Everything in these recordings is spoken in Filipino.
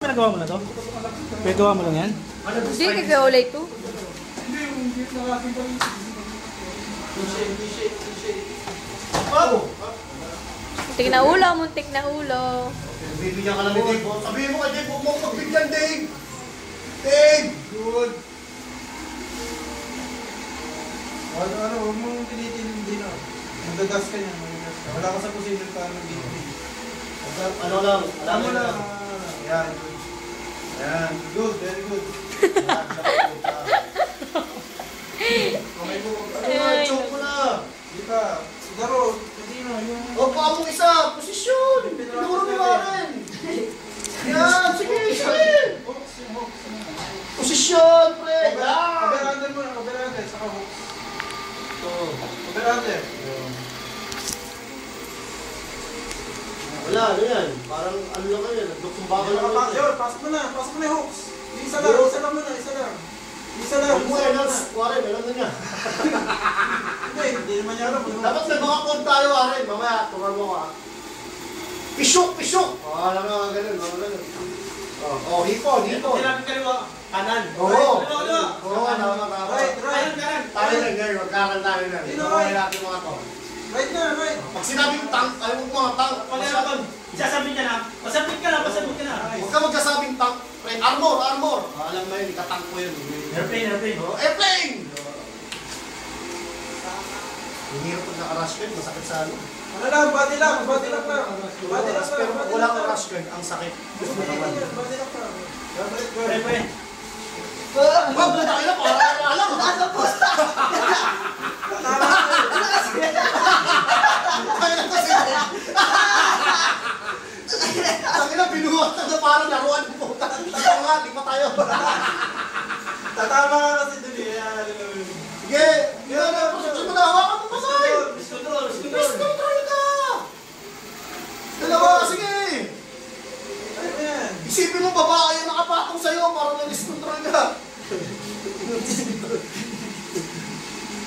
Nagawa mo na to? Pinagawa mo lang yan? Hindi, nag-ulay to. Muntik na ulo, muntik na ulo. Bibigyan ka lang ni Dave. Sabihin mo kay Dave, huwag mo akong pagbigyan, Dave! Dave! Good! Ano, huwag mong tinitindi na. Magagas ka niya, magagas ka. Wala ka sa position ka mag-ibig. Ano lang, Alam mo lang. Yan, good. Yan, good, very good. Okay mo, ano, choke mo na. Di ka, siguro, hindi na, yung... Huwag pa mong isa, posisyon! Tinuro mo nga rin! Yan, sige, sige! Hooks, yung hooks. Posisyon, pre! Yan! Kaberander mo na, kaberander, saka hooks. Kaberander. Wala, ano yan? Parang ano lang kayo, nagdukumbakan lang kayo. Yun, pasok mo na yung hooks. Isa lang muna, isa lang. Isa lang, Huwag mo isa yan, lang. Warren, alam na niya. Hindi naman niya alam. Dapat may mga code tayo, Warren. Mamaya, tungan mo ka. Pishok, pishok! Alam na nga ganun, mga ganun. Hipon, hipon. Sinabi kaliwa, kanan. Oo. Kaliwa. Oo, tama. Right. Kanan. Tayo rin ngayon, magkakan tayo na. Inuwain natin mga to. Right na, right. Pag sinabing tank, ayaw mo mga tank. Pag-arapan, isasabihin ka na. Pasapit ka na. Huwag ka magkasabing tank. Armor. Alam mo yun, ikatank mo yun. Airplane. Airplane! Ang hirap pag naka-rush guard, masakit sa ano. Ano lang, body lang. Body lang. Pero pag wala kang rush guard, ang sakit. Body lang pa. Airplane. Wag mo tayo na, para alam. Nasa posta! Tayo na kasi. Sabi na, binuhat na parang laruan po. Tayo nga, di pa tayo. Tatama ka kasi dun eh. Sige, yun na, posisyon mo na, hawakan mo pa sa'yo. Control. Control ka! Dalawa, sige! Ano yan? Isipin mo babae yung nakapatong sa'yo para mag-control ka.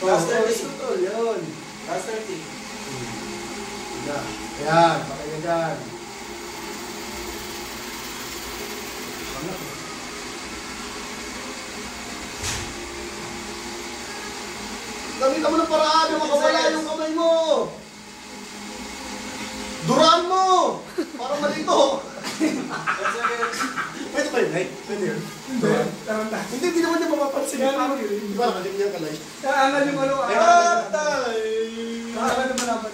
Last 30. Control, yun. Last 30. Ayan, patay ka dyan. Gamit mo ng paraan na makawala yung kamay mo. Duraan mo! Para malito. Pwede ba yun, Nay? Pwede yun. Hindi naman niya mapapansin. Di ba naman niya kalay? Kaangal yung ano. Tay! Kaangal yung malaban.